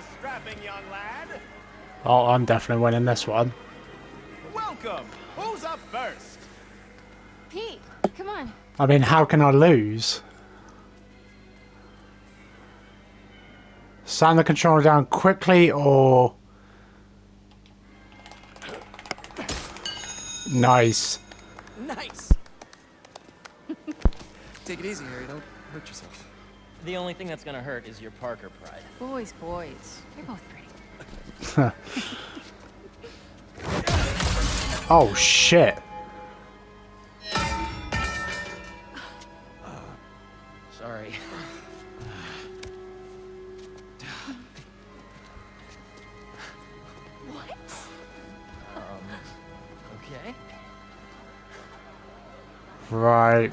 a strapping young lad. Oh, I'm definitely winning this one. Welcome. Who's up first? Pete, come on. I mean, how can I lose? Slam the controller down quickly or... Nice. Nice. Take it easy, Harry. Don't hurt yourself. The only thing that's gonna hurt is your Parker pride. Boys, boys. You're both pretty. Oh, shit. Sorry. What? Okay. Right.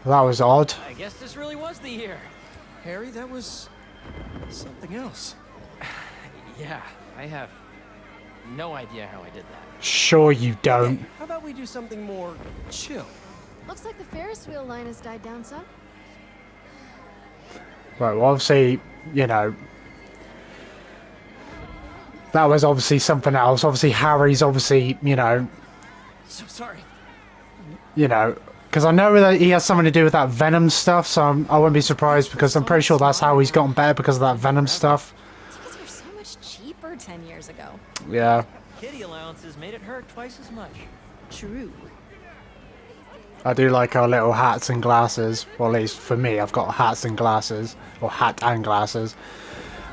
That was odd. I guess this really was the year. Harry, that was something else. Yeah, I have no idea how I did that. Sure you don't. Hey, how about we do something more chill? Looks like the Ferris wheel line has died down some. Right, well, obviously, you know... That was obviously something else. Obviously, Harry's obviously, you know... So sorry. You know... Because I know that he has something to do with that Venom stuff, so I wouldn't be surprised because I'm pretty sure that's how he's gotten better because of that Venom stuff. Tickets were so much cheaper 10 years ago. Yeah. Kitty allowances made it hurt twice as much. True. I do like our little hats and glasses. Well, at least for me, I've got hats and glasses. Or hat and glasses.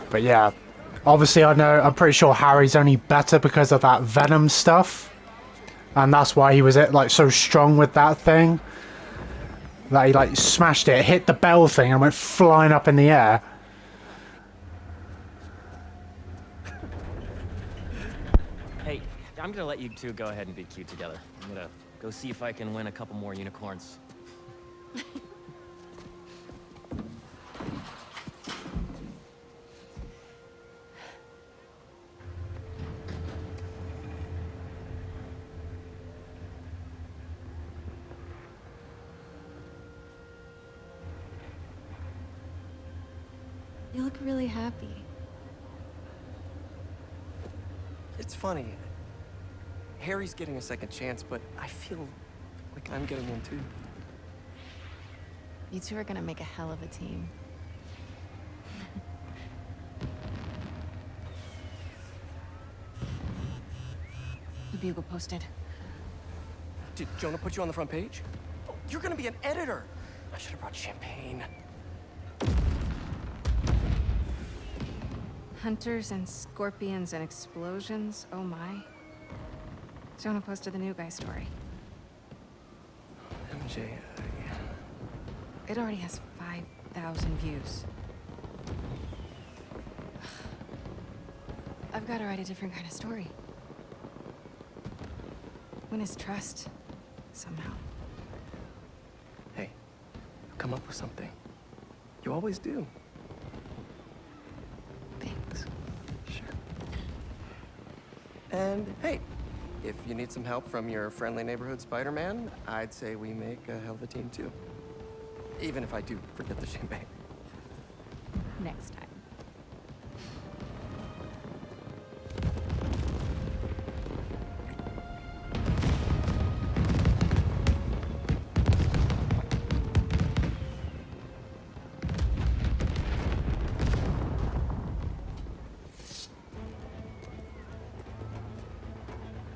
But yeah. Obviously, I'm pretty sure Harry's only better because of that Venom stuff. And that's why he was like so strong with that thing. That he like smashed it, hit the bell thing and went flying up in the air. Hey, I'm gonna let you two go ahead and be cute together. I'm gonna go see if I can win a couple more unicorns. You look really happy. It's funny. Harry's getting a second chance, but I feel like I'm getting one too. You two are gonna make a hell of a team. The Bugle posted. Did Jonah put you on the front page? Oh, you're gonna be an editor. I should have brought champagne. Hunters and scorpions and explosions. Oh my. Jonah posted the new guy story. MJ, It already has 5,000 views. I've got to write a different kind of story. Win his trust, somehow. Hey, come up with something. You always do. Thanks. Sure. And hey, if you need some help from your friendly neighborhood Spider-Man, I'd say we make a hell of a team too. Even if I do forget the champagne. Next time.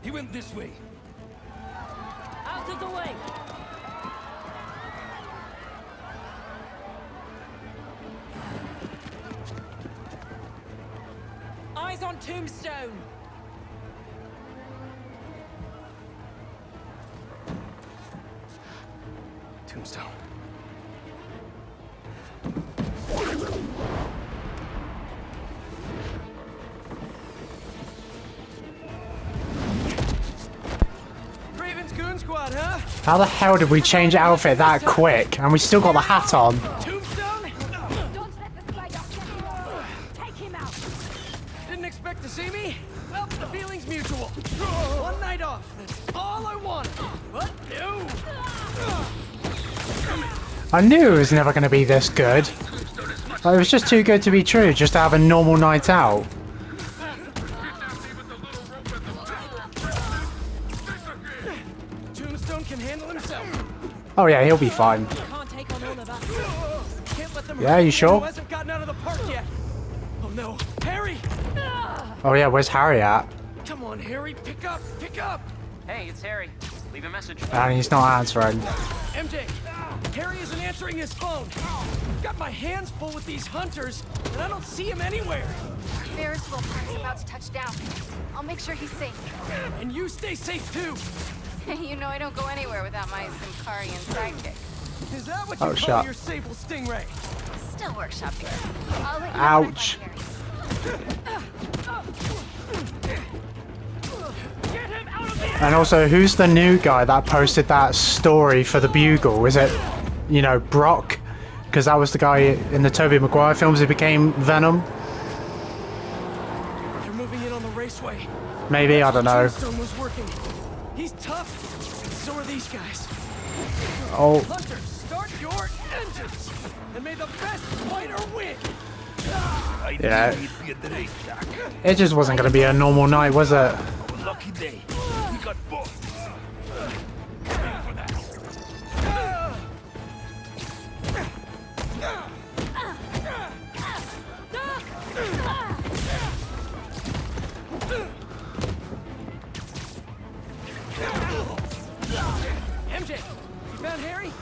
He went this way. Out of the way! Eyes on Tombstone! Tombstone. Raven's Goon Squad, huh? How the hell did we change outfit that quick? And we still got the hat on. Tombstone? Don't let the spider get you off. Take him out. Didn't expect to see me? Well, the feeling's mutual. One night off. That's all I wanted. What? No. I knew it was never going to be this good. Tombstone is Like, it was just too good to be true, just to have a normal night out. Tombstone can handle himself. Oh yeah, he'll be fine. Can't take on all of us. Can't let them Yeah, hurt you the man sure? who hasn't gotten out of the park yet. Oh no, Harry! Oh yeah, where's Harry at? Come on, Harry, pick up, pick up! Hey, it's Harry. Leave a message. And he's not answering. MJ, Harry isn't answering his phone. I've got my hands full with these hunters, and I don't see him anywhere. Ferris wheel park's about to touch down. I'll make sure he's safe. And you stay safe too. You know I don't go anywhere without my Simkarian sidekick. Is that what you Oh, call shut. your Sable Stingray? Still workshopping. I'll let you know when I Ouch. find Harry. Get him out of the And also, who's the new guy that posted that story for the Bugle? Is it, you know, Brock? Because that was the guy in the Tobey Maguire films who became Venom. They're moving in on the raceway. Maybe, I don't know. Tombstone was working. He's tough, and so are these guys. Oh, Hunter, start your engines, and may the best fighter win. yeah. It just wasn't going to be a normal night, was it? Lucky day. We got both. MJ, you found Harry?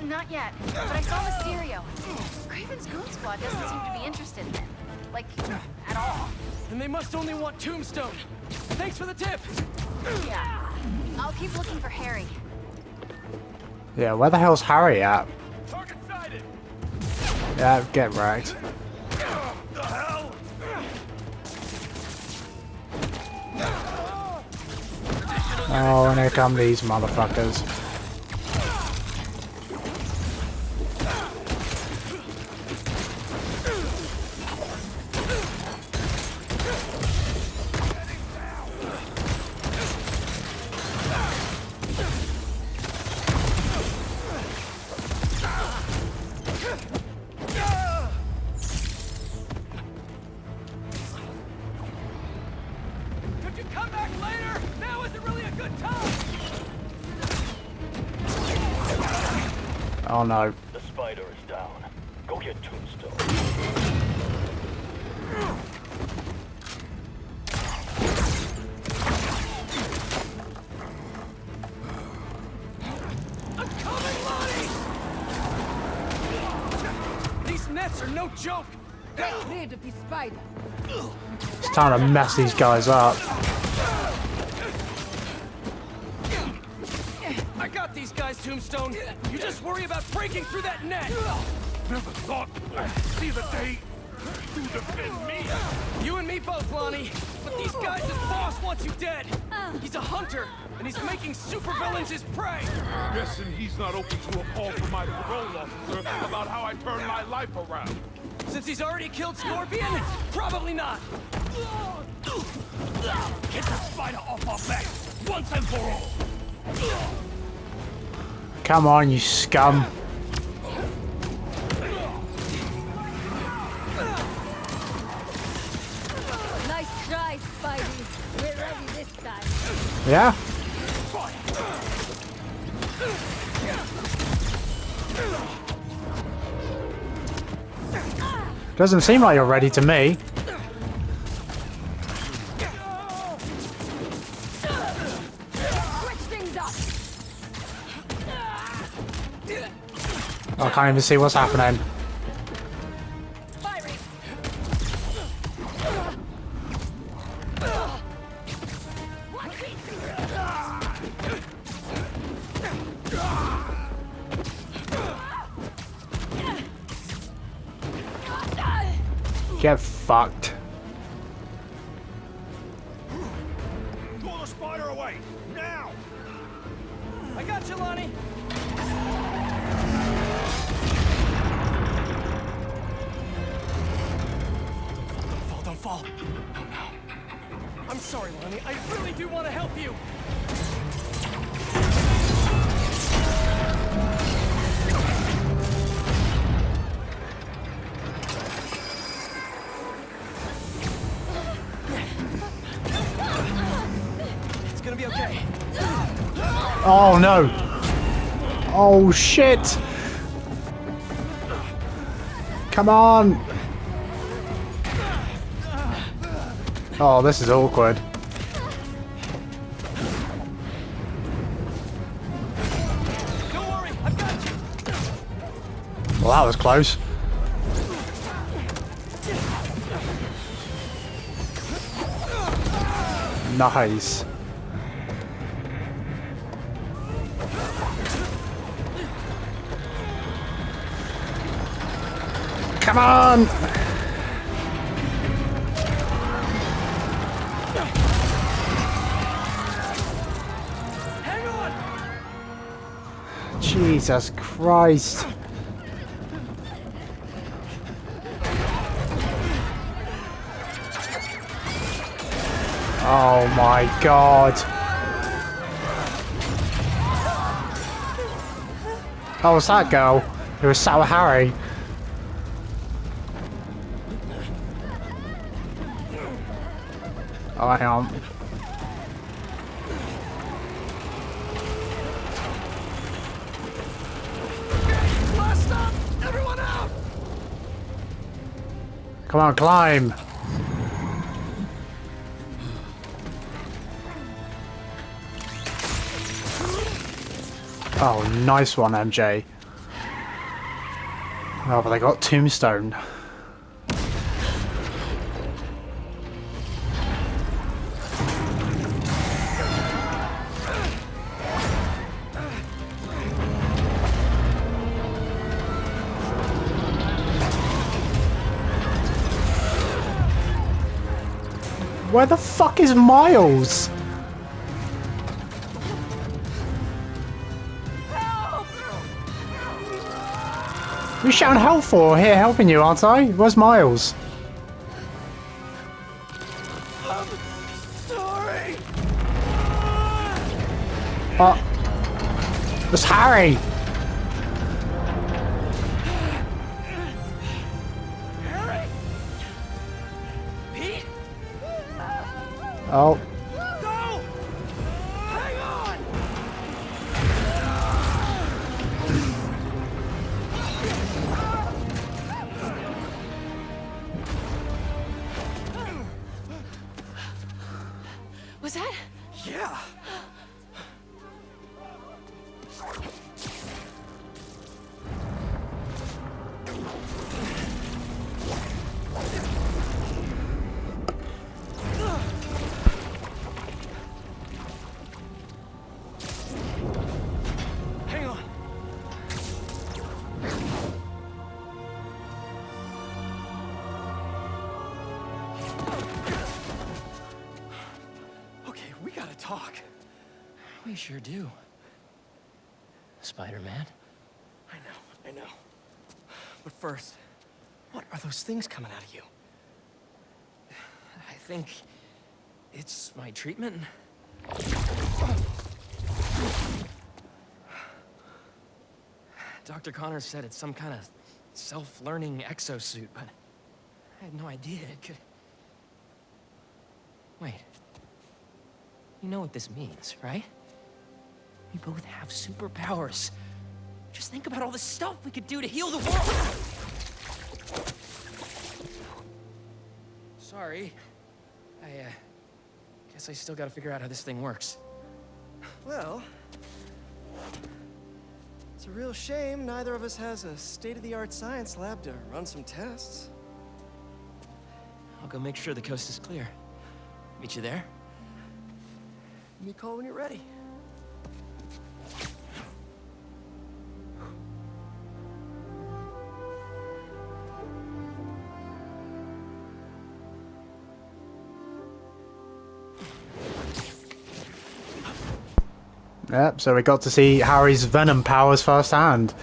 Not yet, but I saw Mysterio. Craven's Goon Squad doesn't seem to be interested in it. Like, at all. And they must only want Tombstone. Thanks for the tip. Yeah. I'll keep looking for Harry. Yeah, where the hell's Harry at? Target sighted. Yeah, get wrecked. The hell? Oh, and here come these motherfuckers. Could you come back later? Now isn't really a good time. Oh no. The spider is down. Go get Tombstone. I'm coming, Lonnie! These nets are no joke. Get rid of the spider. It's time to mess these guys up. I got these guys, Tombstone. You just worry about breaking through that net. Never thought I'd see the day you defend me. You and me both, Lonnie. But these guys' boss wants you dead. He's a hunter, and he's making supervillains his prey. Guessing he's not open to a call from my parole officer about how I turned my life around. Since he's already killed Scorpion, probably not. Get the spider off our back once and for all. Come on, you scum. Nice try, Spidey. We're ready this time. Yeah? Doesn't seem like you're ready to me. Switch things up. I can't even see what's happening. Firing. Get fucked. Pull the spider away now. I got you, Lonnie. Don't fall. Oh no. I'm sorry, Lonnie. I really do want to help you. Oh no! Oh shit! Come on! Oh, this is awkward. Don't worry, I've got you. Well, that was close. Nice. Come on! Hang on. Jesus Christ. Oh my god. Oh, was that girl? It was Sour Harry. Oh, hang on. Last stop. Everyone out. Come on, climb. Oh, nice one, MJ. Oh, but they got Tombstone. Where the fuck is Miles? You shouting help for? Here, helping you, aren't I? Where's Miles? Sorry. It's Harry. Harry. Pete. Oh. Go. Hang on. Was that? Yeah. Hang on. Okay, we gotta talk. We sure do. Spider-Man? I know. But first, what are those things coming out of you? I think it's my treatment. Dr. Connors said it's some kind of self-learning exosuit, but I had no idea it could... Wait. You know what this means, right? We both have superpowers. Just think about all the stuff we could do to heal the world! Sorry. Guess I still gotta figure out how this thing works. Well, it's a real shame neither of us has a state-of-the-art science lab to run some tests. I'll go make sure the coast is clear. Meet you there? Give me a call when you're ready. Yep, so we got to see Harry's Venom powers firsthand.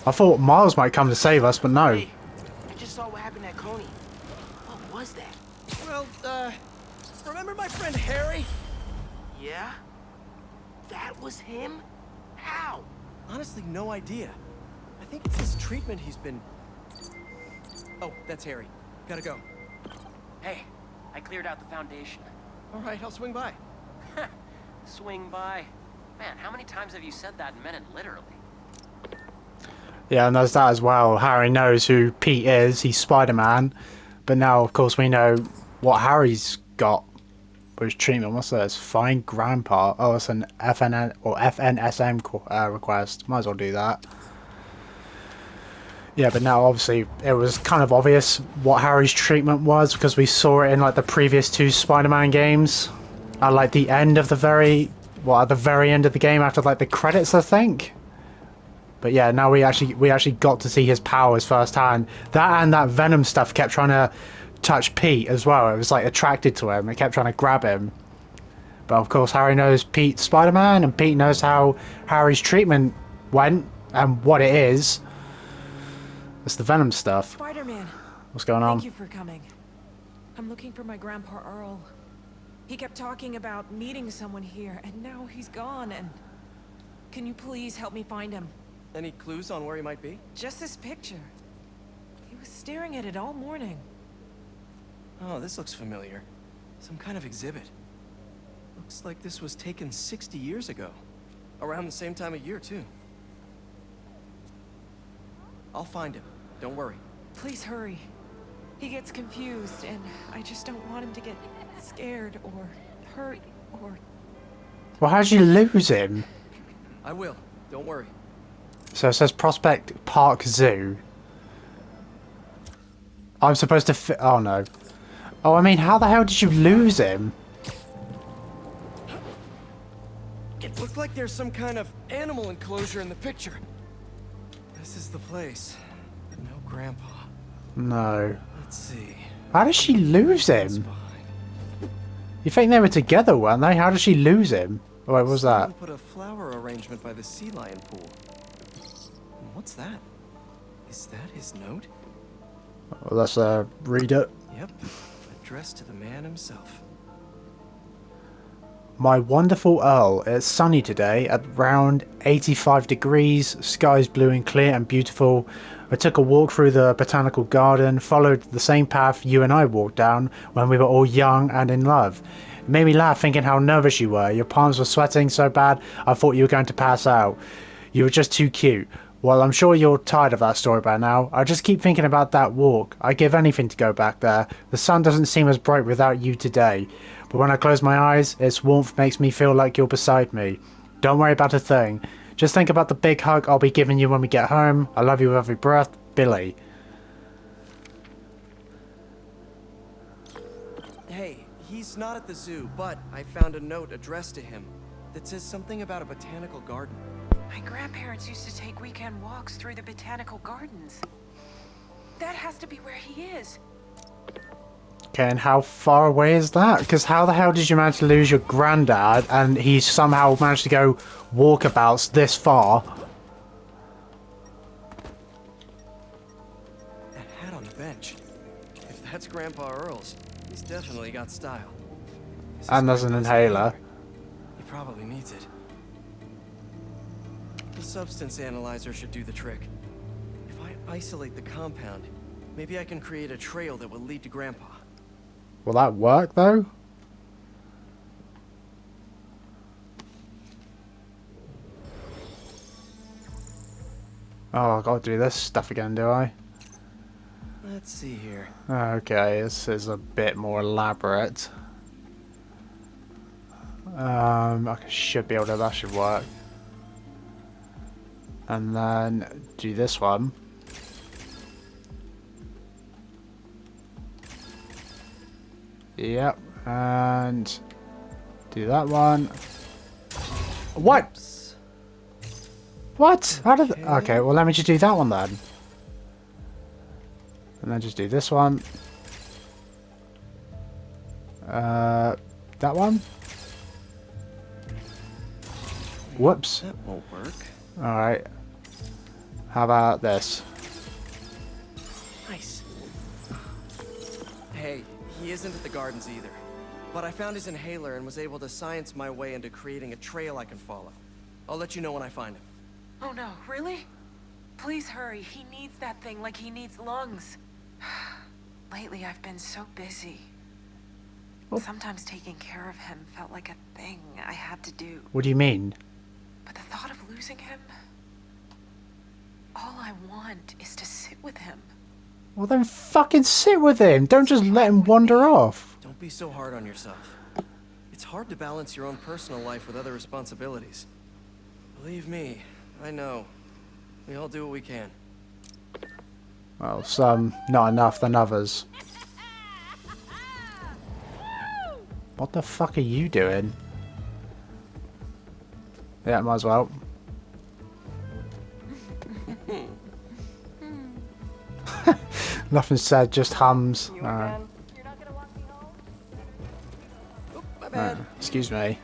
I thought Miles might come to save us, but no. Hey, I just saw what happened at Coney. What was that? Well, remember my friend Harry? Yeah? That was him? How? Honestly, no idea. I think it's this treatment he's been... Oh, that's Harry. Gotta go. Hey, I cleared out the foundation. All right, I'll swing by. Swing by. Man, how many times have you said that and meant it literally? Yeah, and there's that as well. Harry knows who Pete is. He's Spider-Man. But now, of course, we know what Harry's got. Which treatment? What's this? Find Grandpa. Oh, it's an FNN or FNSM request. Might as well do that. Yeah, but now obviously it was kind of obvious what Harry's treatment was because we saw it in like the previous 2 Spider-Man games. At like the end of the at the very end of the game after like the credits, I think. But yeah, now we actually got to see his powers firsthand. That and that Venom stuff kept trying to touch Pete as well. It was like attracted to him. It kept trying to grab him. But of course, Harry knows Pete's Spider-Man, and Pete knows how Harry's treatment went and what it is. It's the Venom stuff. Spider-Man. What's going on? Thank you for coming. I'm looking for my Grandpa Earl. He kept talking about meeting someone here, and now he's gone, and... Can you please help me find him? Any clues on where he might be? Just this picture. He was staring at it all morning. Oh, this looks familiar. Some kind of exhibit. Looks like this was taken 60 years ago. Around the same time of year, too. I'll find him. Don't worry. Please hurry. He gets confused, and I just don't want him to get scared or hurt or... Well, how'd you lose him? I will. Don't worry. So it says Prospect Park Zoo. I'm supposed to oh no. Oh, I mean, how the hell did you lose him? It looked like there's some kind of animal enclosure in the picture. This is the place. No Grandpa. No. Let's see. How did she lose him? You think they were together, weren't they? How did she lose him? Oh, wait, what was that? Someone put a flower arrangement by the sea lion pool. What's that? Is that his note? Well, let's read it. Yep. Addressed to the man himself. My wonderful Earl, it's sunny today at around 85 degrees, skies blue and clear and beautiful. I took a walk through the botanical garden, followed the same path you and I walked down when we were all young and in love. It made me laugh thinking how nervous you were. Your palms were sweating so bad I thought you were going to pass out. You were just too cute. Well, I'm sure you're tired of that story by now. I just keep thinking about that walk. I'd give anything to go back there. The sun doesn't seem as bright without you today. But when I close my eyes, its warmth makes me feel like you're beside me. Don't worry about a thing. Just think about the big hug I'll be giving you when we get home. I love you with every breath. Billy. Hey, he's not at the zoo, but I found a note addressed to him that says something about a botanical garden. My grandparents used to take weekend walks through the botanical gardens. That has to be where he is. Okay, and how far away is that? Because how the hell did you manage to lose your granddad and he somehow managed to go walkabouts this far? That hat on the bench. If that's Grandpa Earl's, he's definitely got style. And there's an inhaler. He probably needs it. The substance analyzer should do the trick. If I isolate the compound, maybe I can create a trail that will lead to Grandpa. Will that work though? Oh, I gotta do this stuff again, do I? Let's see here. Okay, this is a bit more elaborate. I should be able to, that should work. And then do this one. Yep, and do that one. What? Oops. What? How did? Okay, well let me just do that one then. And then just do this one. That one. Whoops. That won't work. All right. How about this? Nice. Hey, he isn't at the gardens either. But I found his inhaler and was able to science my way into creating a trail I can follow. I'll let you know when I find him. Oh no, really? Please hurry. He needs that thing like he needs lungs. Lately, I've been so busy. Sometimes taking care of him felt like a thing I had to do. What do you mean? But the thought of losing him... All I want is to sit with him. Well, then fucking sit with him. Don't just let him wander off. Don't be so hard on yourself. It's hard to balance your own personal life with other responsibilities. Believe me, I know. We all do what we can. Well, some not enough than others. What the fuck are you doing? Yeah, might as well. Nothing said, just hums. My bad. Excuse me.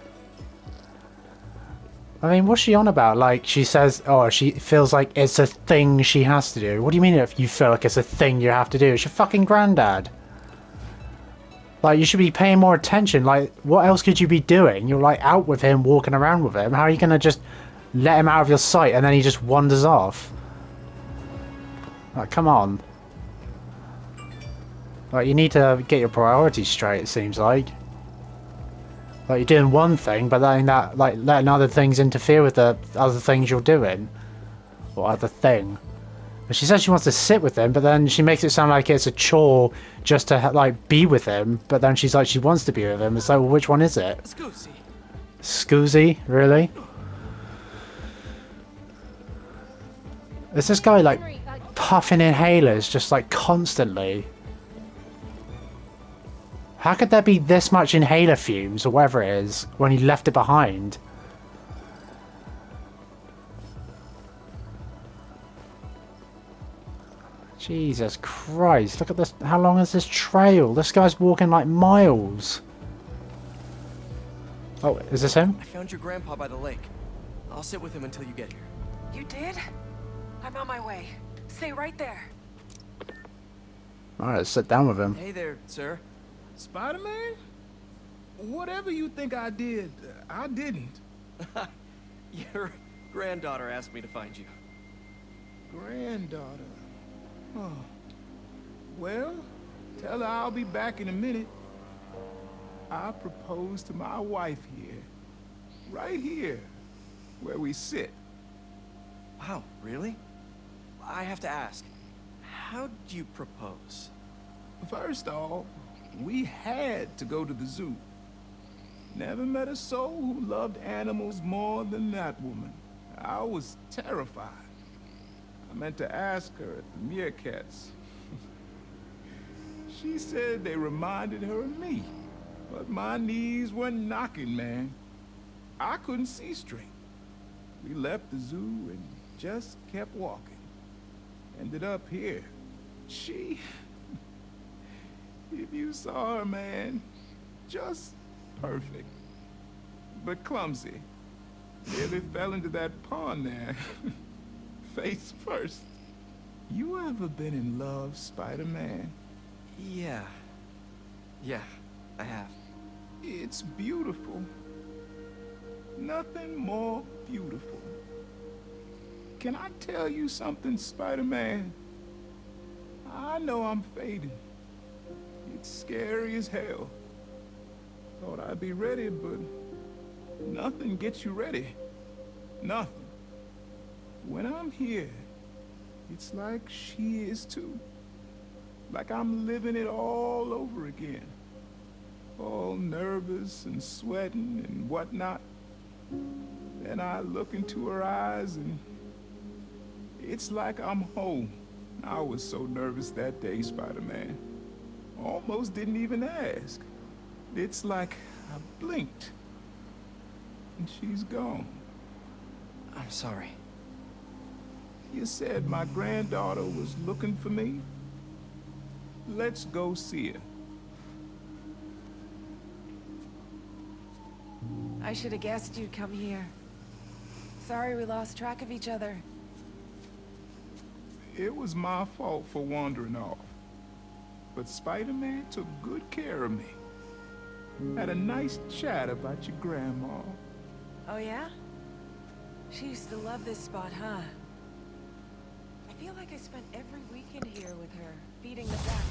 I mean, what's she on about? Like, she says, oh, she feels like it's a thing she has to do. What do you mean if you feel like it's a thing you have to do? It's your fucking granddad. Like, you should be paying more attention. Like, what else could you be doing? You're, like, out with him, walking around with him. How are you going to just let him out of your sight and then he just wanders off? Like, come on. Like, you need to get your priorities straight, it seems like. Like, you're doing one thing, but letting that, like, letting other things interfere with the other things you're doing. Or other thing. But she says she wants to sit with him, but then she makes it sound like it's a chore just to, like, be with him. But then she's like, she wants to be with him. It's like, well, which one is it? Scoozy. Scoozy? Really? Is this guy, like, puffing inhalers just, like, constantly? How could there be this much inhaler fumes, or whatever it is, when he left it behind? Jesus Christ, look at this. How long is this trail? This guy's walking like miles. Oh, is this him? I found your grandpa by the lake. I'll sit with him until you get here. You did? I'm on my way. Stay right there. Alright, sit down with him. Hey there, sir. Spider-Man? Whatever you think I did, I didn't. Your granddaughter asked me to find you. Granddaughter. Oh. Well, tell her I'll be back in a minute. I proposed to my wife here. Right here, where we sit. Wow, really? I have to ask, how'd you propose? First off, we had to go to the zoo. Never met a soul who loved animals more than that woman. I was terrified. I meant to ask her at the meerkats. She said they reminded her of me, but my knees were knocking, man. I couldn't see straight. We left the zoo and just kept walking. Ended up here. She... If you saw her, man, just perfect. But clumsy. Nearly fell into that pond there. Face first. You ever been in love, Spider-Man? Yeah. Yeah, I have. It's beautiful. Nothing more beautiful. Can I tell you something, Spider-Man? I know I'm fading. It's scary as hell. Thought I'd be ready, but nothing gets you ready. Nothing. When I'm here, it's like she is too. Like I'm living it all over again. All nervous and sweating and whatnot. Then I look into her eyes and it's like I'm home. I was so nervous that day, Spider-Man. Almost didn't even ask. It's like I blinked and she's gone. I'm sorry. You said my granddaughter was looking for me? Let's go see her. I should have guessed you'd come here. Sorry we lost track of each other. It was my fault for wandering off. But Spider-Man took good care of me. Had a nice chat about your grandma. Oh yeah? She used to love this spot, huh? I feel like I spent every weekend here with her, feeding the duck.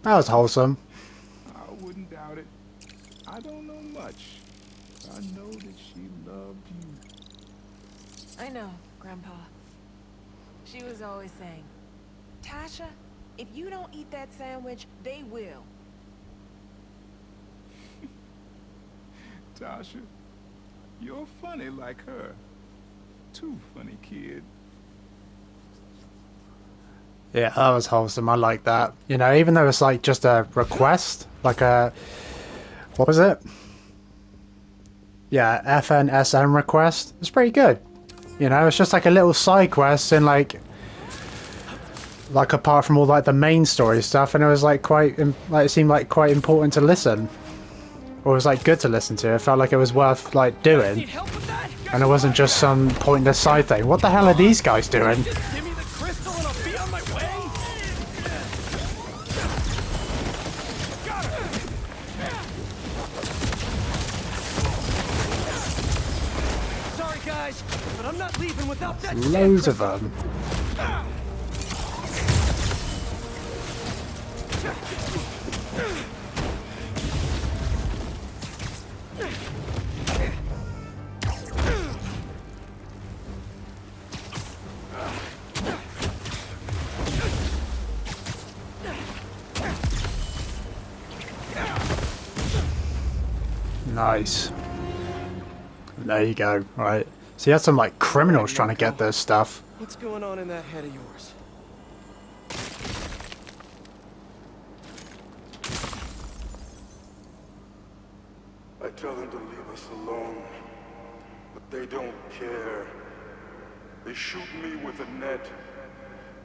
That was wholesome. I wouldn't doubt it. I don't know much. I know that she loved you. I know, Grandpa. She was always saying, Tasha, if you don't eat that sandwich, they will. Tasha, you're funny like her. Too funny, kid. Yeah, that was wholesome. I like that. You know, even though it's like just a request, like a, what was it? Yeah, FNSM request. It's pretty good. You know, it's just like a little side quest and like apart from all like the main story stuff, and it was like quite, like it seemed like quite important to listen. Or it was like good to listen to. It felt like it was worth like doing. And it wasn't just some pointless side thing. What the hell are these guys doing? Give me the crystal and I'll be on my way. Got it. Sorry guys, but I'm not leaving without that. Loads of them. Nice. There you go. Right. So you had some like criminals trying to get this stuff. What's going on in that head of yours? I tell them to leave us alone, but they don't care. They shoot me with a net,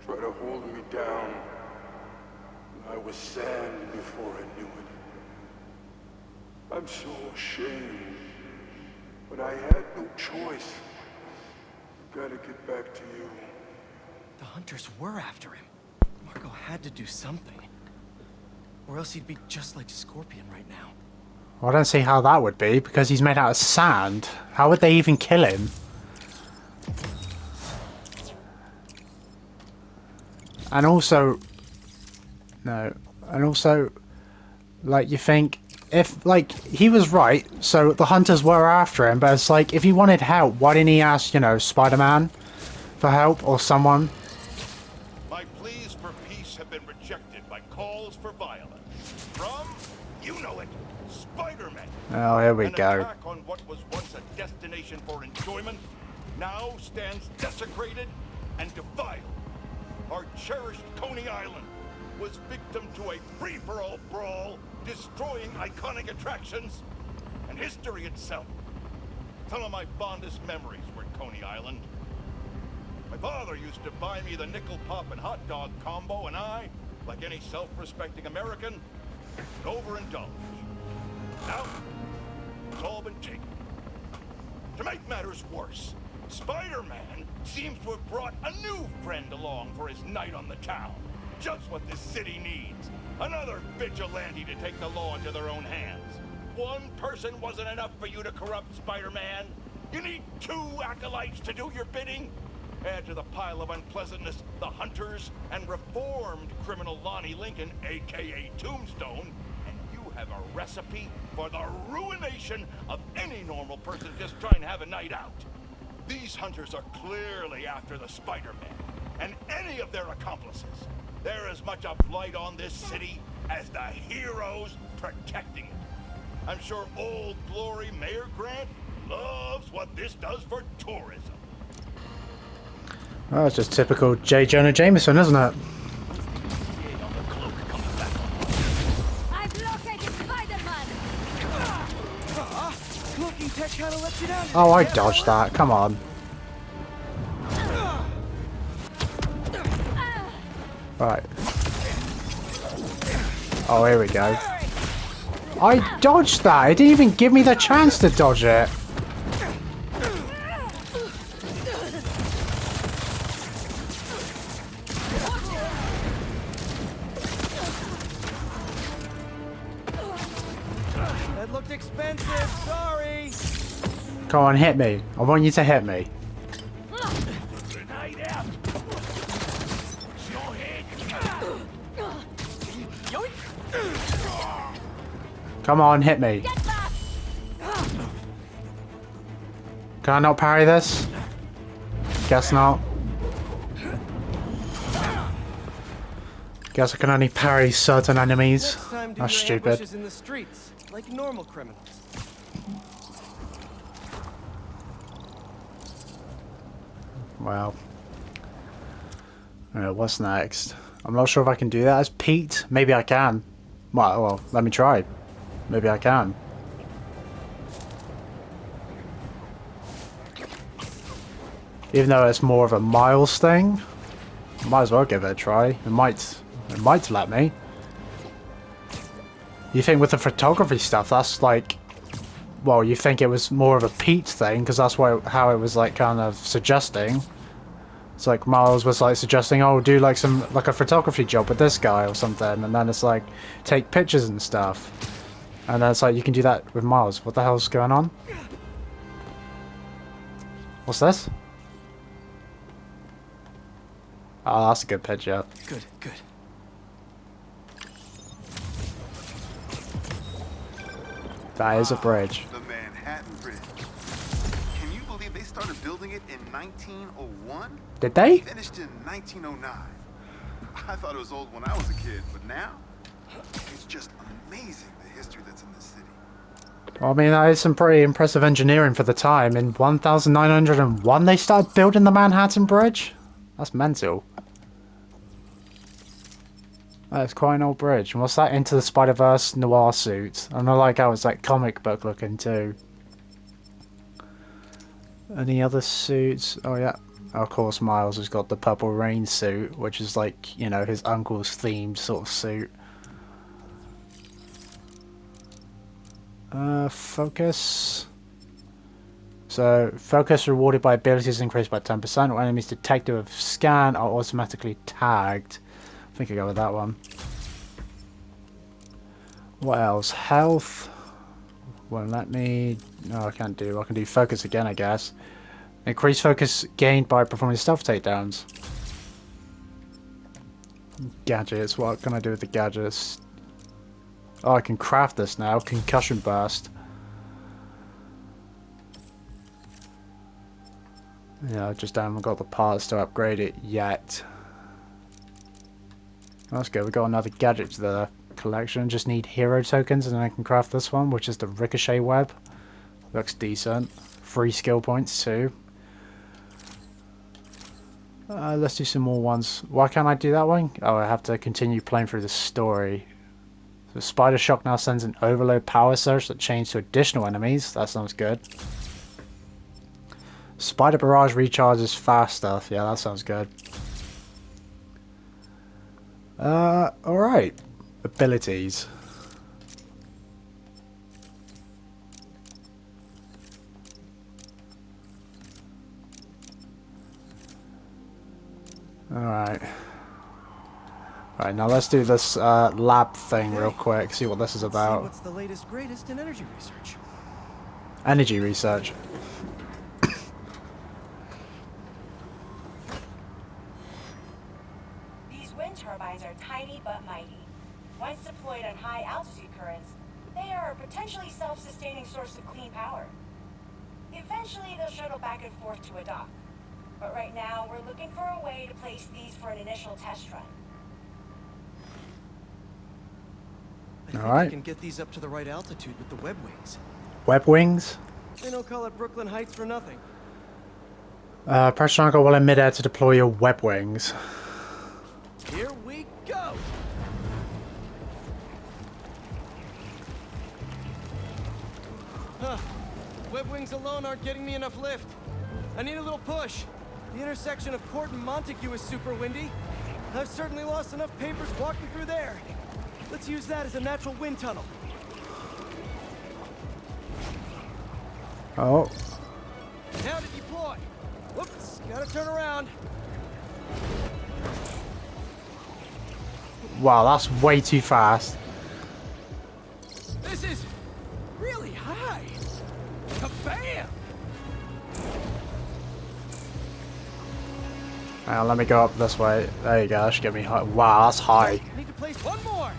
try to hold me down. I was sand before I knew it. I'm so ashamed, but I had no choice. Gotta get back to you. The hunters were after him. Marco had to do something. Or else he'd be just like Scorpion right now. Well, I don't see how that would be, because he's made out of sand. How would they even kill him? And also... No. And also... Like, you think... If, like, he was right, so the hunters were after him, but it's like, if he wanted help, why didn't he ask, you know, Spider-Man for help, or someone? My pleas for peace have been rejected by calls for violence. From, you know it, Spider-Man. Oh, here we go. An attack on what was once a destination for enjoyment now stands desecrated and defiled. Our cherished Coney Island was victim to a free-for-all brawl, destroying iconic attractions and history itself. Some of my fondest memories were at Coney Island. My father used to buy me the nickel pop and hot dog combo, and I, like any self-respecting American, would overindulge. Now, it's all been taken. To make matters worse, Spider-Man seems to have brought a new friend along for his night on the town. Just what this city needs. Another vigilante to take the law into their own hands. One person wasn't enough for you to corrupt Spider-Man. You need two acolytes to do your bidding. Add to the pile of unpleasantness the hunters and reformed criminal Lonnie Lincoln, aka Tombstone, and you have a recipe for the ruination of any normal person just trying to have a night out. These hunters are clearly after the Spider-Man and any of their accomplices. They're as much a blight on this city as the heroes protecting it. I'm sure Old Glory Mayor Grant loves what this does for tourism. Oh, it's just typical J. Jonah Jameson, isn't it? I've located Spider-Man! Cloaking tech kinda let you down. Oh, I dodged that. Come on. Right. Oh, here we go. I dodged that. It didn't even give me the chance to dodge it. That looked expensive, sorry. Come on, hit me. I want you to hit me. Come on, hit me. Can I not parry this? Guess not. Guess I can only parry certain enemies. Next time, do That's your stupid. ambushes in the streets, like normal criminals. Wow. What's next? I'm not sure if I can do that as Pete. Maybe I can. Well, let me try. Maybe I can. Even though it's more of a Miles thing, might as well give it a try. It might let me. You think with the photography stuff, that's like, well, you think it was more of a Pete thing because that's how it was like kind of suggesting. It's like Miles was like suggesting, oh, do like a photography job with this guy or something, and then it's like take pictures and stuff, and then it's like you can do that with Miles. What the hell's going on? What's this? Oh, that's a good picture. Good, good. That is a bridge. The Manhattan Bridge. Can you believe they started building it in 1901? Did they? Finished in 1909. I thought it was old when I was a kid, but now it's just amazing the history that's in this city. Well, I mean, that is some pretty impressive engineering for the time. In 1901, they started building the Manhattan Bridge? That's mental. That's quite an old bridge. And what's that? Into the Spider-Verse noir suit. And I like how it's like comic book looking too. Any other suits? Oh yeah. Of course, Miles has got the Purple Rain suit, which is like, you know, his uncle's themed sort of suit. Focus. So, focus rewarded by abilities increased by 10%, or enemies detected with scan are automatically tagged. I think I go with that one. What else? Health. Won't let me. No, I can't do. I can do focus again, I guess. Increased focus gained by performing stealth takedowns. Gadgets. What can I do with the gadgets? Oh, I can craft this now. Concussion burst. Yeah, I just haven't got the parts to upgrade it yet. That's good. We got another gadget to the collection. Just need hero tokens, and then I can craft this one, which is the ricochet web. Looks decent. 3 skill points too. Let's do some more ones. Why can't I do that one? Oh, I have to continue playing through the story. So Spider Shock now sends an overload power surge that changes to additional enemies. That sounds good. Spider Barrage recharges faster. Yeah, that sounds good. Alright. Abilities. Alright. Alright, now let's do this lab thing real quick, see what this is about. What's the latest, greatest in energy research? Energy research. These wind turbines are tiny but mighty. Once deployed on high altitude currents, they are a potentially self-sustaining source of clean power. Eventually, they'll shuttle back and forth to a dock. But right now, we're looking for a way to place these for an initial test run. I think Alright. I can get these up to the right altitude with the web wings. Web wings? They don't call it Brooklyn Heights for nothing. Press triangle while in midair to deploy your web wings. Here we go! Huh. Web wings alone aren't getting me enough lift. I need a little push. The intersection of Court and Montague is super windy. I've certainly lost enough papers walking through there. Let's use that as a natural wind tunnel. Oh. Now to deploy. Whoops, gotta turn around. Wow, that's way too fast. This is really high. Kabam! Hang on, let me go up this way. There you go, that should get me high. Wow, that's high. Need to place one more.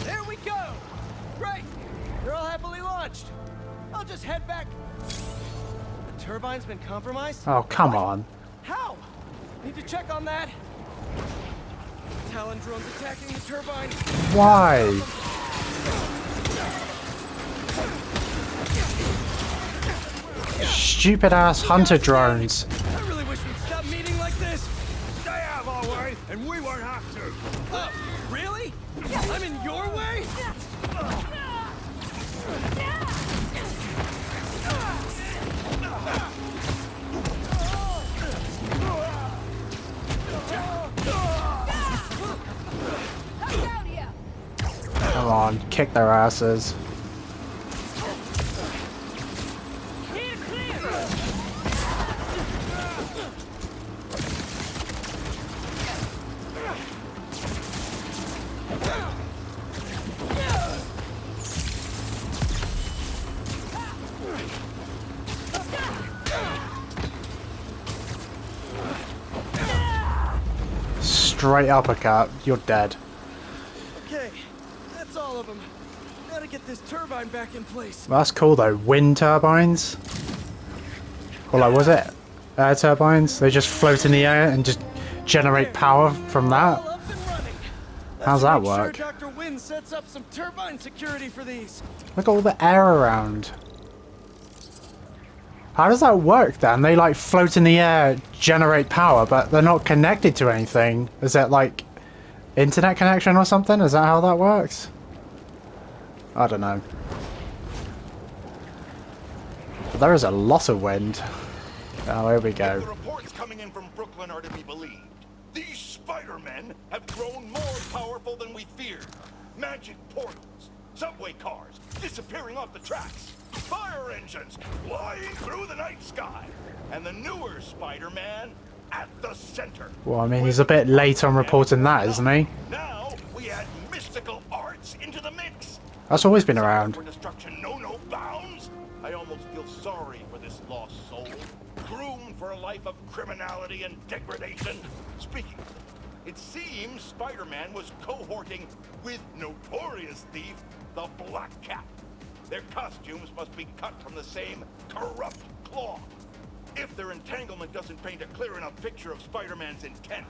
There we go. Great. They're all happily launched. I'll just head back. The turbine's been compromised? Oh, come on. How? Need to check on that. Talon drones attacking the turbine. Why? Stupid ass hunter drones. I really wish we'd stop meeting like this. They have our way, and we won't have to. Oh, really? I'm in your way? Come on, kick their asses. Straight uppercut, you're dead. Okay, that's all of them. Gotta get this turbine back in place. Well, that's cool though. Wind turbines? Or like, was it air turbines? They just float in the air and just generate power from that? How's that work? Sure Dr. Wynn sets up some turbine security for these. Look at all the air around. How does that work then? They like float in the air, generate power, but they're not connected to anything. Is that like internet connection or something? Is that how that works? I don't know. There is a lot of wind. Oh, here we go. If the reports coming in from Brooklyn are to be believed, these Spider-Men have grown more powerful than we feared. Magic portals, subway cars disappearing off the tracks, fire engines flying through the night sky, and the newer Spider-Man at the center. Well, I mean, he's a bit late on reporting that, isn't he? Now we add mystical arts into the mix. That's always been around. For destruction, no bounds. I almost feel sorry for this lost soul, groomed for a life of criminality and degradation. Speaking of it seems Spider-Man was cohorting with notorious thief, the Black Cat. Their costumes must be cut from the same corrupt cloth. If their entanglement doesn't paint a clear enough picture of Spider-Man's intent,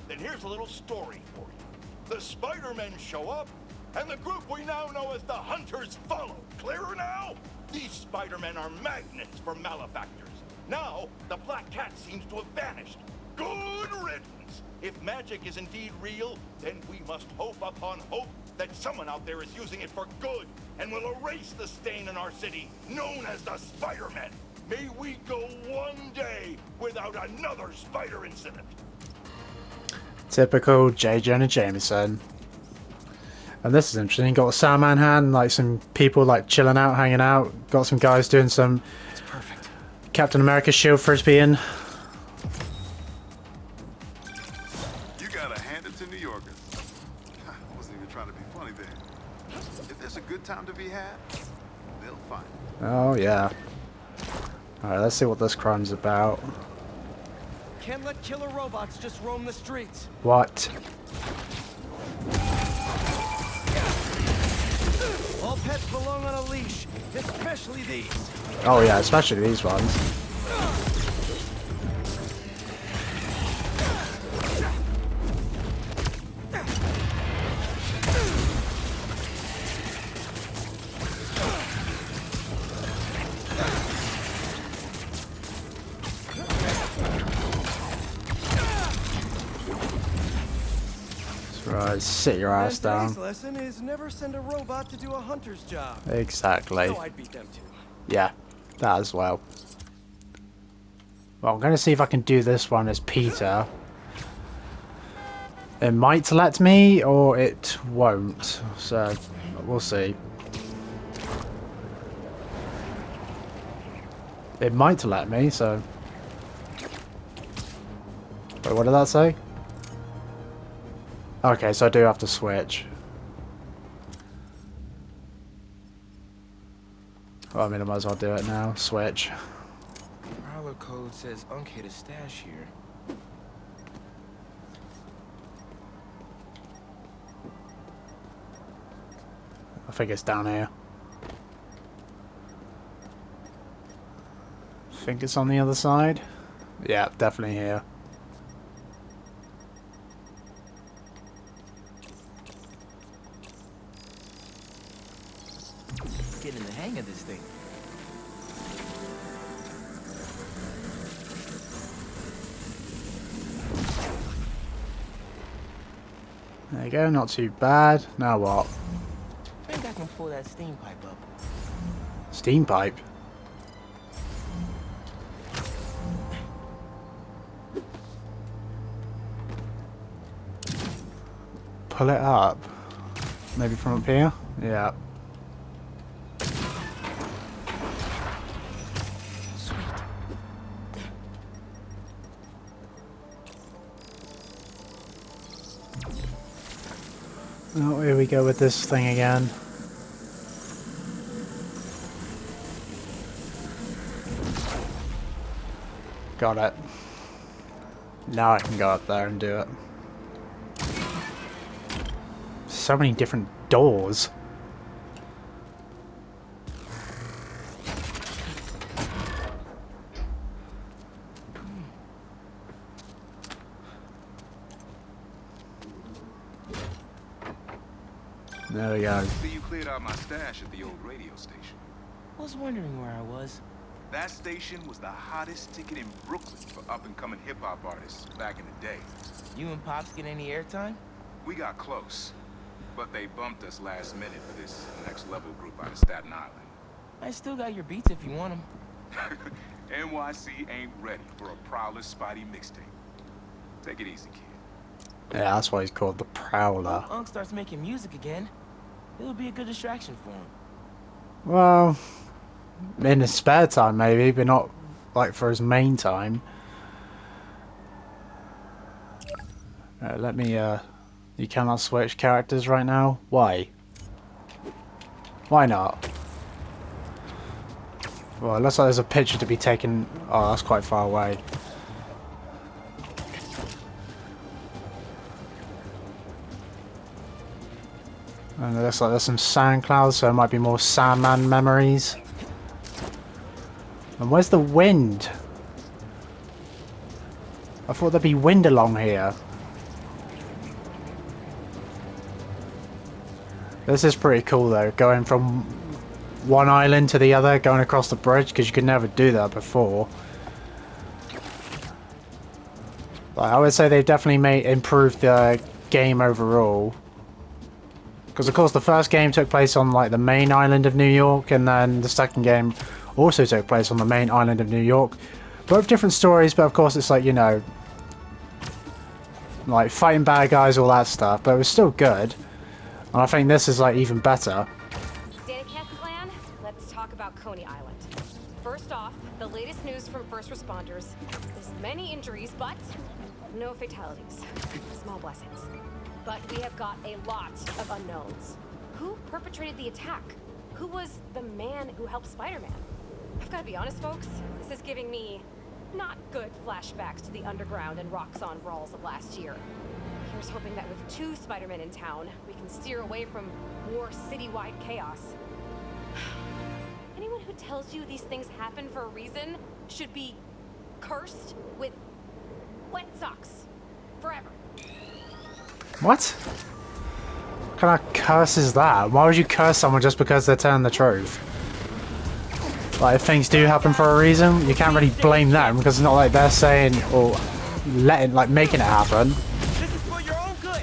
then here's a little story for you. The Spider-Men show up, and the group we now know as the Hunters follow. Clearer now? These Spider-Men are magnets for malefactors. Now, the Black Cat seems to have vanished. Good riddance! If magic is indeed real, then we must hope upon hope that someone out there is using it for good and will erase the stain in our city known as the Spider-Men. May we go one day without another spider incident. Typical J. Jonah Jameson. And this is interesting. Got a Sandman hand, like some people like chilling out, hanging out. Got some guys doing some Captain America shield frisbeeing. You gotta hand it to New Yorkers. I wasn't even trying to be funny there. If there's a good time to be had, they'll find it. Oh yeah. Alright, let's see what this crime's about. Can't let killer robots just roam the streets. What? All pets belong on a leash, especially these. Oh yeah, especially these ones. Right, sit your ass down. Today's lesson is never send a robot to do a hunter's job. Exactly. No, I'd beat them too. Yeah, that as well. Well, I'm going to see if I can do this one as Peter. It might let me, or it won't. So, we'll see. It might let me, so... Wait, what did that say? Okay, so I do have to switch. Well, I mean, I might as well do it now. Switch. Prowler code says Unc hid a stash here. I think it's down here. think it's on the other side. Yeah, definitely here. Getting the hang of this thing. There you go, not too bad. Now what? I think I can pull that steam pipe up. Steam pipe? Pull it up. Maybe from up here? Yeah. Oh, here we go with this thing again. Got it. Now I can go up there and do it. So many different doors. There we go. See, you cleared out my stash at the old radio station. I was wondering where I was. That station was the hottest ticket in Brooklyn for up-and-coming hip-hop artists back in the day. You and Pops get any airtime? We got close, but they bumped us last minute for this next-level group out of Staten Island. I still got your beats if you want them. NYC ain't ready for a Prowler Spidey mixtape. Take it easy, kid. Yeah, that's why he's called the Prowler. If Unc starts making music again, it'll be a good distraction for him. Well, in his spare time maybe, but not like for his main time. Let me, you cannot switch characters right now? Why? Why not? Well, it looks like there's a picture to be taken. Oh, that's quite far away. And it looks like there's some sand clouds, so it might be more Sandman memories. And where's the wind? I thought there'd be wind along here. This is pretty cool though, going from one island to the other, going across the bridge, because you could never do that before. But I would say they've definitely improved the game overall. Because of course the first game took place on like the main island of New York, and then the second game also took place on the main island of New York. Both different stories, but of course it's like, you know, like fighting bad guys, all that stuff, but it was still good. And I think this is like even better. Danicast plan, let's talk about Coney Island. First off, the latest news from first responders. There's many injuries, but no fatalities. Small blessings. But we have got a lot of unknowns. Who perpetrated the attack? Who was the man who helped Spider-Man? I've got to be honest, folks, this is giving me not good flashbacks to the underground and Roxxon brawls of last year. Here's hoping that with 2 Spider-Men in town, we can steer away from more citywide chaos. Anyone who tells you these things happen for a reason should be cursed with wet socks forever. What? What kind of curse is that? Why would you curse someone just because they're telling the truth? Like, if things do happen for a reason, you can't really blame them, because it's not like they're saying or letting, like, making it happen. This is for your own good.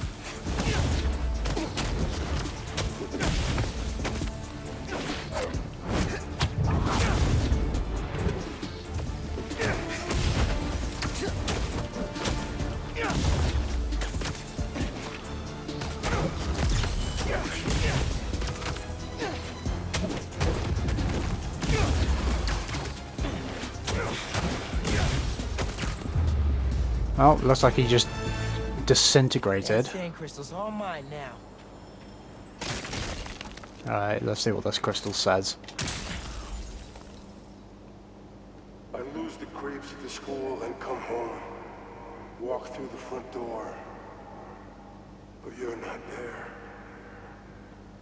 Oh, looks like he just disintegrated. Sand crystal's all mine now. Alright, let's see what this crystal says. I lose the creeps at the school and come home. Walk through the front door. But you're not there.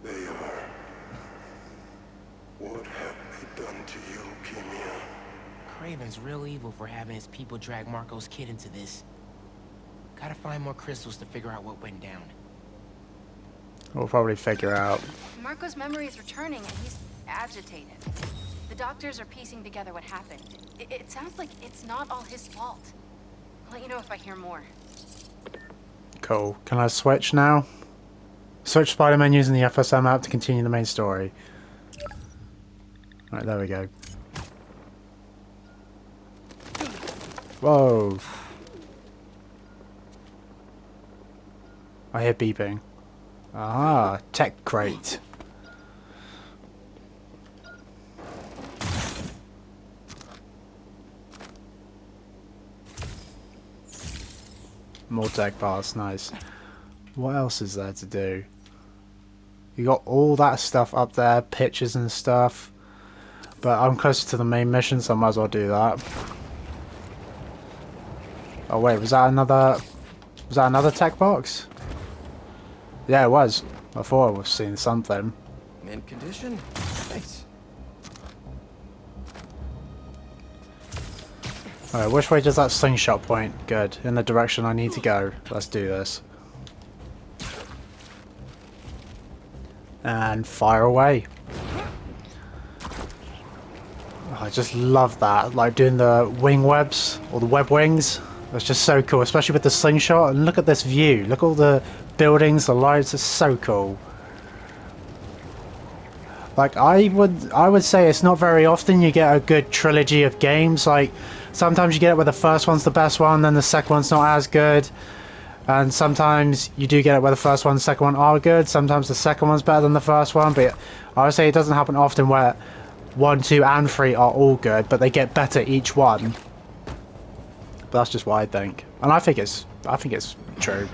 They are. What have they done to you, Keemia? Kraven's real evil for having his people drag Marco's kid into this. Gotta find more crystals to figure out what went down. We'll probably figure out. Marco's memory is returning and he's agitated. The doctors are piecing together what happened. It sounds like it's not all his fault. I'll let you know if I hear more. Cool. Can I switch now? Switch Spider-Man using the FSM app to continue the main story. Right, there we go. Whoa. I hear beeping. Ah, tech crate. More tech parts, nice. What else is there to do? You got all that stuff up there, pictures and stuff. But I'm closer to the main mission, so I might as well do that. Oh wait, was that another tech box? Yeah, it was. I thought I was seeing something. Mint condition? Nice. Alright, which way does that slingshot point? Good. In the direction I need to go. Let's do this. And fire away. Oh, I just love that. Like doing the wing webs, or the web wings. That's just so cool, especially with the slingshot. And look at this view. Look at all the buildings, the lights. It's so cool. Like I would say it's not very often you get a good trilogy of games. Like sometimes you get it where the first one's the best one, then the second one's not as good. And sometimes you do get it where the first one and the second one are good. Sometimes the second one's better than the first one. But I would say it doesn't happen often where 1, 2, and 3 are all good, but they get better each one. But that's just what I think, and I think it's true.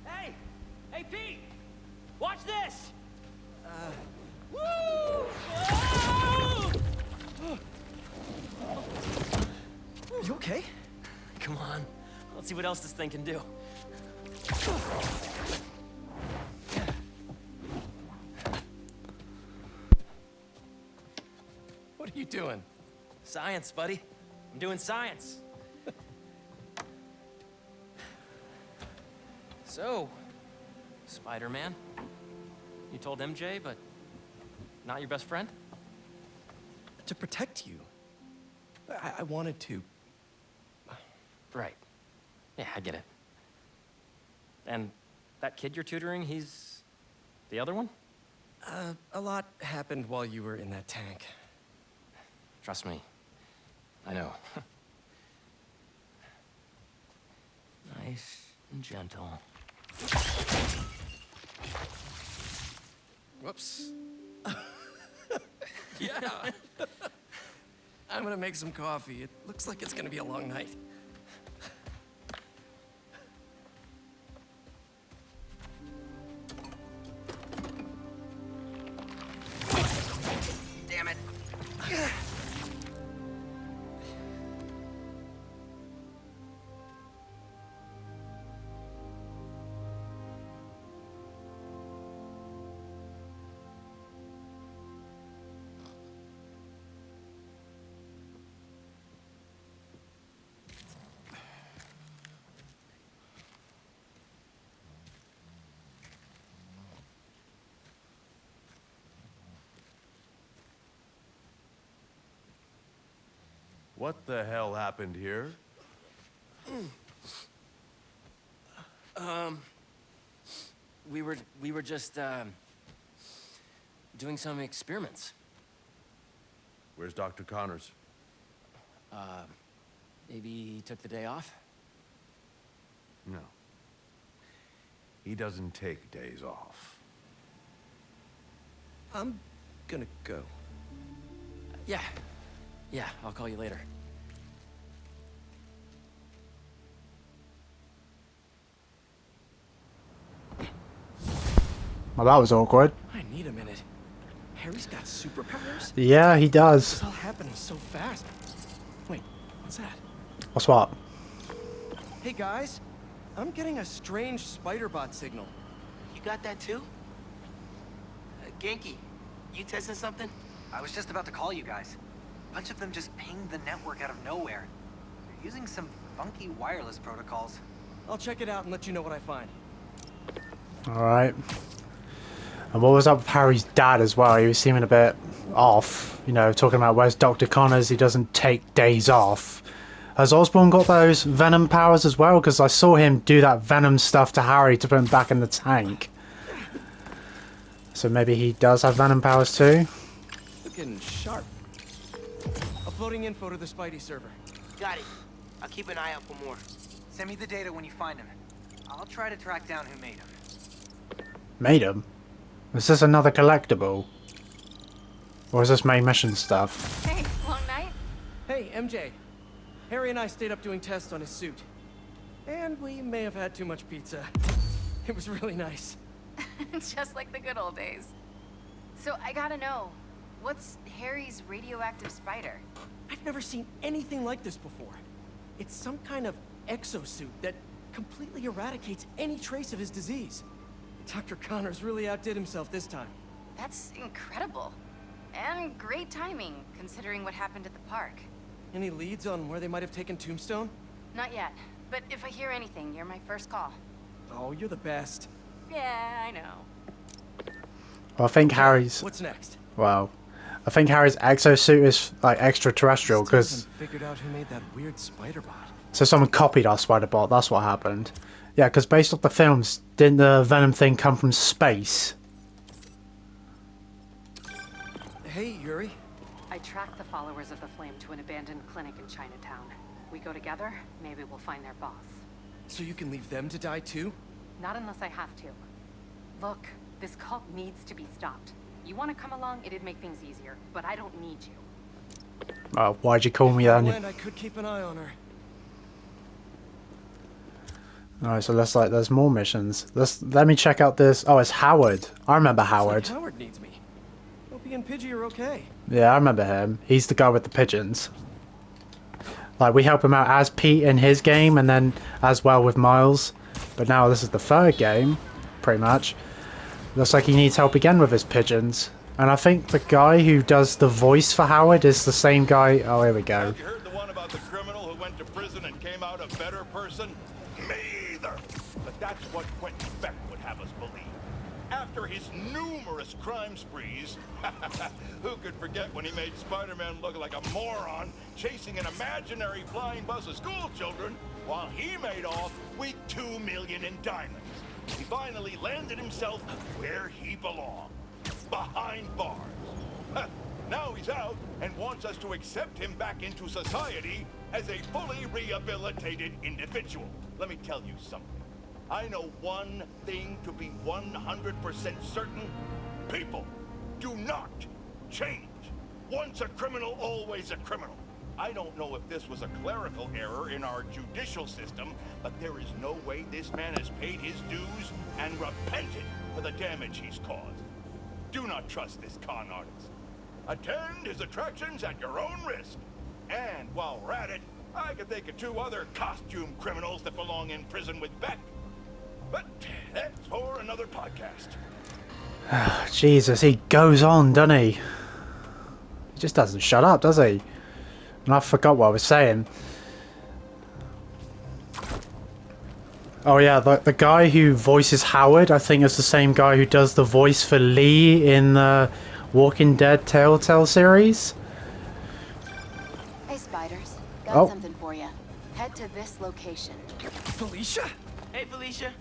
Hey, Pete! Watch this! Woo! You okay? Come on. Let's see what else this thing can do. What are you doing? Science, buddy. I'm doing science. So, Spider-Man, you told MJ, but not your best friend? To protect you. I wanted to. Right. Yeah, I get it. And that kid you're tutoring, he's the other one? A lot happened while you were in that tank. Trust me. I know. Nice and gentle. Whoops. Yeah. I'm gonna make some coffee. It looks like it's gonna be a long night. Damn it. What the hell happened here? We were just doing some experiments. Where's Dr. Connors? Maybe he took the day off? No. He doesn't take days off. I'm gonna go. Yeah. Yeah, I'll call you later. Well, that was awkward. I need a minute. Harry's got superpowers? Yeah, he does. It's all happening so fast. Wait, what's that? What's what? Hey guys, I'm getting a strange spider bot signal. You got that too? Genki, you testing something? I was just about to call you guys. A bunch of them just pinged the network out of nowhere. They're using some funky wireless protocols. I'll check it out and let you know what I find. Alright. And what was up with Harry's dad as well? He was seeming a bit off. You know, talking about where's Dr. Connors, he doesn't take days off. Has Osborn got those Venom powers as well? Because I saw him do that Venom stuff to Harry to put him back in the tank. So maybe he does have Venom powers too? Looking sharp. Uploading info to the Spidey server. Got it. I'll keep an eye out for more. Send me the data when you find him. I'll try to track down who made him. Made him? Is this another collectible? Or is this main mission stuff? Hey, long night? Hey, MJ. Harry and I stayed up doing tests on his suit. And we may have had too much pizza. It was really nice. Just like the good old days. So I gotta know, what's Harry's radioactive spider? I've never seen anything like this before. It's some kind of exosuit that completely eradicates any trace of his disease. Dr. Connors really outdid himself this time. That's incredible. And great timing, considering what happened at the park. Any leads on where they might have taken Tombstone? Not yet, but if I hear anything, you're my first call. Oh, you're the best. Yeah, I know. Well, I think Harry's... What's next? Well, I think Harry's exosuit is like extraterrestrial because... figured out who made that weird spider bot. So someone copied our spider bot, that's what happened. Yeah, because based off the films, didn't the Venom thing come from space? Hey, Yuri. I tracked the followers of the Flame to an abandoned clinic in Chinatown. We go together, maybe we'll find their boss. So you can leave them to die too? Not unless I have to. Look, this cult needs to be stopped. You want to come along, it'd make things easier, but I don't need you. Why'd you call me then? I could keep an eye on her. Alright, so there's more missions. Let me check out this. Oh, it's Howard. I remember Howard. Like Howard needs me. Opie and Pidgey are okay. Yeah, I remember him. He's the guy with the pigeons. Like, we help him out as Pete in his game, and then as well with Miles. But now this is the third game, pretty much. Looks like he needs help again with his pigeons. And I think the guy who does the voice for Howard is the same guy. Oh, here we go. Have you heard the one about the criminal who went to prison and came out a better person? Me either. But that's what Quentin Beck would have us believe. After his numerous crime sprees, who could forget when he made Spider-Man look like a moron chasing an imaginary flying bus of school children while he made off with $2 million in diamonds. He finally landed himself where he belonged, behind bars. Now he's out and wants us to accept him back into society as a fully rehabilitated individual. Let me tell you something. I know one thing to be 100% certain. People do not change. Once a criminal, always a criminal. I don't know if this was a clerical error in our judicial system, but there is no way this man has paid his dues and repented for the damage he's caused. Do not trust this con artist. Attend his attractions at your own risk. And while we're at it, I can think of 2 other costume criminals that belong in prison with Beck. But that's for another podcast. Jesus, he goes on, doesn't he? He just doesn't shut up, does he? And I forgot what I was saying. Oh yeah, the guy who voices Howard, I think is the same guy who does the voice for Lee in the Walking Dead Telltale series. Hey, Spiders. Got something for you. Head to this location. Felicia? Hey, Felicia.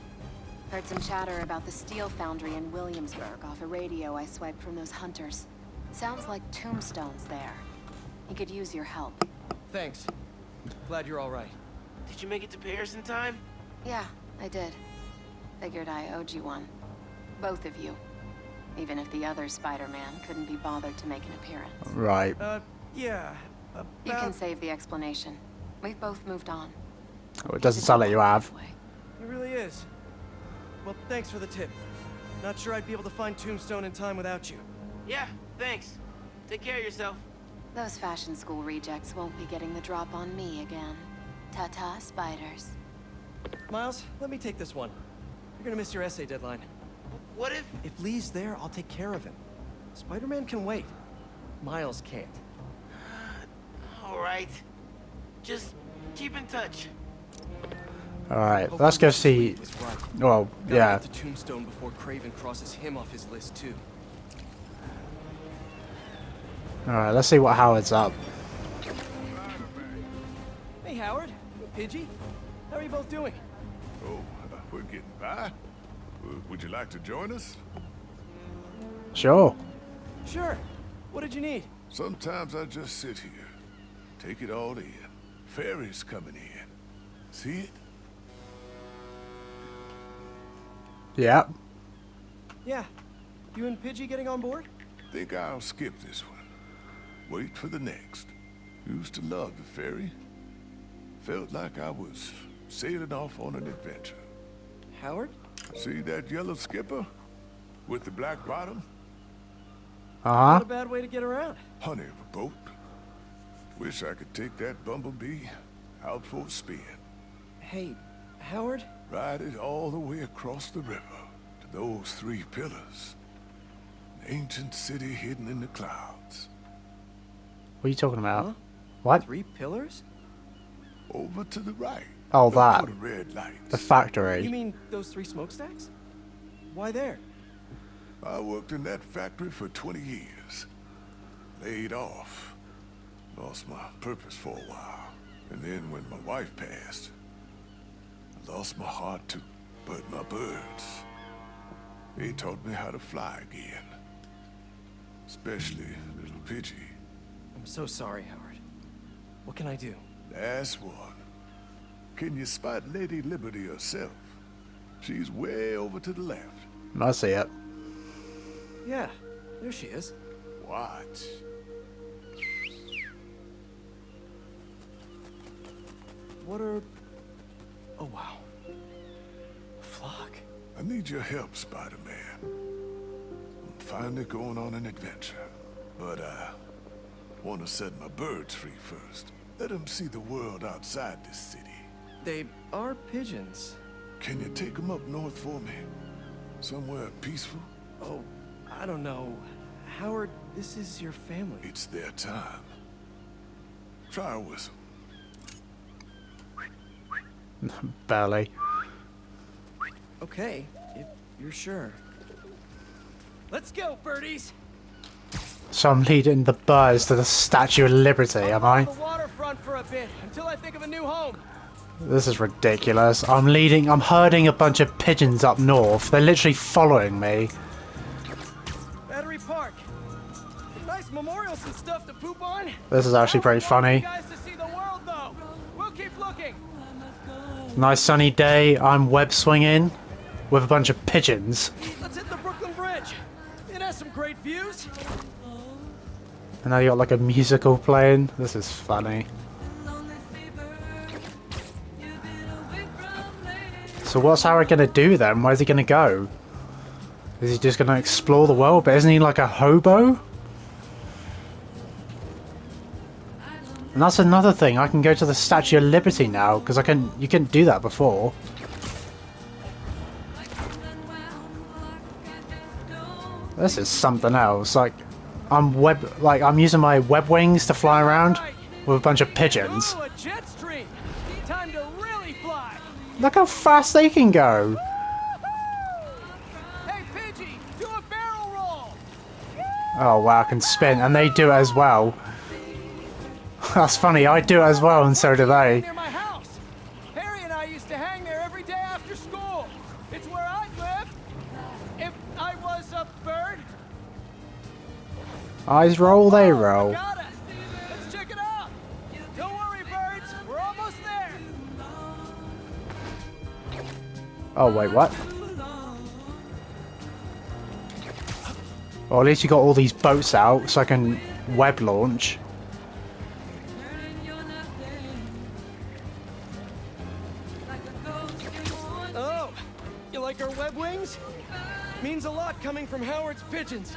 Heard some chatter about the steel foundry in Williamsburg off a radio I swiped from those hunters. Sounds like Tombstone's there. He could use your help. Thanks. Glad you're all right. Did you make it to Paris in time? Yeah, I did. Figured I owed you one. Both of you. Even if the other Spider-Man couldn't be bothered to make an appearance. Right. Yeah. You can save the explanation. We've both moved on. Oh, it doesn't sound like you have. It really is. Well, thanks for the tip. Not sure I'd be able to find Tombstone in time without you. Yeah, thanks. Take care of yourself. Those fashion school rejects won't be getting the drop on me again. Ta-ta, Spiders. Miles, let me take this one. You're gonna miss your essay deadline. What if... If Lee's there, I'll take care of him. Spider-Man can wait. Miles can't. All right. Just keep in touch. Alright, let's go see... Well, yeah. Gotta get to Tombstone before Craven crosses him off his list, too. Alright, let's see what Howard's up. Hey, Howard. Pidgey. How are you both doing? Oh, we're getting by. Would you like to join us? Sure. Sure. What did you need? Sometimes I just sit here, take it all in. Ferry's coming in. See it? Yeah. Yeah. You and Pidgey getting on board? Think I'll skip this one. Wait for the next. Used to love the ferry. Felt like I was sailing off on an adventure. Howard? See that yellow skipper? With the black bottom? Uh-huh. Not a bad way to get around. Honey of a boat. Wish I could take that bumblebee out for a spin. Hey, Howard? Ride it all the way across the river to those 3 pillars. An ancient city hidden in the clouds. What are you talking about? Huh? What? 3 pillars? Over to the right. Oh, Look that. for the red lights. The factory. You mean those 3 smokestacks? Why there? I worked in that factory for 20 years. Laid off. Lost my purpose for a while. And then when my wife passed, I lost my heart too. But my birds, they taught me how to fly again. Especially little Pidgey. I'm so sorry, Howard. What can I do? Last one. Can you spot Lady Liberty herself? She's way over to the left. I see it. Yeah, there she is. Watch. What are... Oh, wow. A flock. I need your help, Spider-Man. I'm finally going on an adventure. But I want to set my birds free first. Let them see the world outside this city. They are pigeons. Can you take them up north for me? Somewhere peaceful? Oh, I don't know. Howard, this is your family. It's their time. Try a whistle. Barely. Okay, if you're sure. Let's go, birdies! So I'm leading the birds to the Statue of Liberty, am I? The waterfront for a bit, until I think of a new home. This is ridiculous. I'm herding a bunch of pigeons up north. They're literally following me. Battery Park. Nice memorials and stuff to poop on. This is actually pretty funny. Guys to see the world, though. We'll keep looking. Nice sunny day. I'm web swinging with a bunch of pigeons. Let's hit the Brooklyn Bridge. It has some great views. And now you got like a musical playing. This is funny. So what's Howard gonna do then? Where's he gonna go? Is he just gonna explore the world? But isn't he like a hobo? And that's another thing. I can go to the Statue of Liberty now because you couldn't do that before. This is something else. Like I'm using my web wings to fly around with a bunch of pigeons. Ooh, a jet stream. Time to really fly. Look how fast they can go. Hey, Pidgey, do a barrel roll. Oh wow, I can spin, and they do it as well. That's funny, I do it as well, and so do they. Near my house. Harry and I used to hang there every day after school. It's where I lived. If I was a bird. Eyes roll, they roll. Got it. Let's check it out. Don't worry, birds. We're almost there. Oh wait, what? Well, at least you got all these boats out, so I can web launch. Oh, you like our web wings? Means a lot coming from Howard's pigeons.